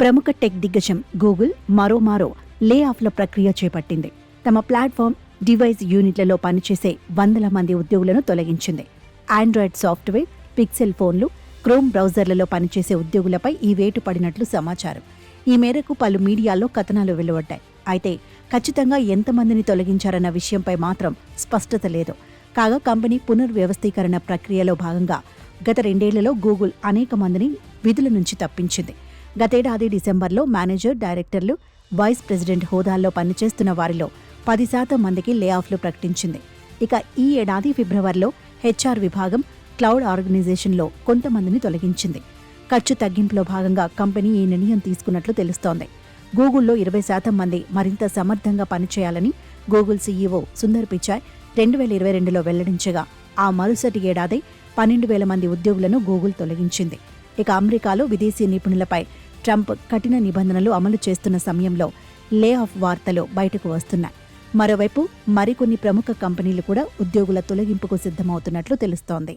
ప్రముఖ టెక్ దిగ్గజం గూగుల్ మరోమారో లే ఆఫ్ల ప్రక్రియ చేపట్టింది. తమ ప్లాట్ఫామ్, డివైస్ యూనిట్లలో పనిచేసే వందల మంది ఉద్యోగులను తొలగించింది. ఆండ్రాయిడ్ సాఫ్ట్వేర్, పిక్సెల్ ఫోన్లు, క్రోమ్ బ్రౌజర్లలో పనిచేసే ఉద్యోగులపై ఈ వేటు పడినట్లు సమాచారం. ఈ మేరకు పలు మీడియాల్లో కథనాలు వెలువడ్డాయి. అయితే ఖచ్చితంగా ఎంతమందిని తొలగించారన్న విషయంపై మాత్రం స్పష్టత లేదు. కాగా కంపెనీ పునర్వ్యవస్థీకరణ ప్రక్రియలో భాగంగా గత 2 ఏళ్లలో గూగుల్ అనేక మందిని విధుల నుంచి తప్పించింది. గతేడాది డిసెంబర్లో మేనేజర్, డైరెక్టర్లు, వైస్ ప్రెసిడెంట్ హోదాల్లో పనిచేస్తున్న వారిలో 10% మందికి లే ఆఫ్లు ప్రకటించింది. ఇక ఈ ఏడాది ఫిబ్రవరిలో హెచ్ఆర్ విభాగం, క్లౌడ్ ఆర్గనైజేషన్లో కొంతమందిని తొలగించింది. ఖర్చు తగ్గింపులో భాగంగా కంపెనీ ఈ నిర్ణయం తీసుకున్నట్లు తెలుస్తోంది. గూగుల్లో 20% మంది మరింత సమర్థంగా పనిచేయాలని గూగుల్ సీఈఓ సుందర్ పిచాయ్ 2022లో వెల్లడించగా, ఆ మరుసటి ఏడాది 12,000 మంది ఉద్యోగులను గూగుల్ తొలగించింది. ఇక అమెరికాలో విదేశీ నిపుణులపై ట్రంప్ కఠిన నిబంధనలు అమలు చేస్తున్న సమయంలో లే ఆఫ్ వార్తలు బయటకు వస్తున్నాయి. మరోవైపు మరికొన్ని ప్రముఖ కంపెనీలు కూడా ఉద్యోగుల తొలగింపుకు సిద్ధమవుతున్నట్లు తెలుస్తోంది.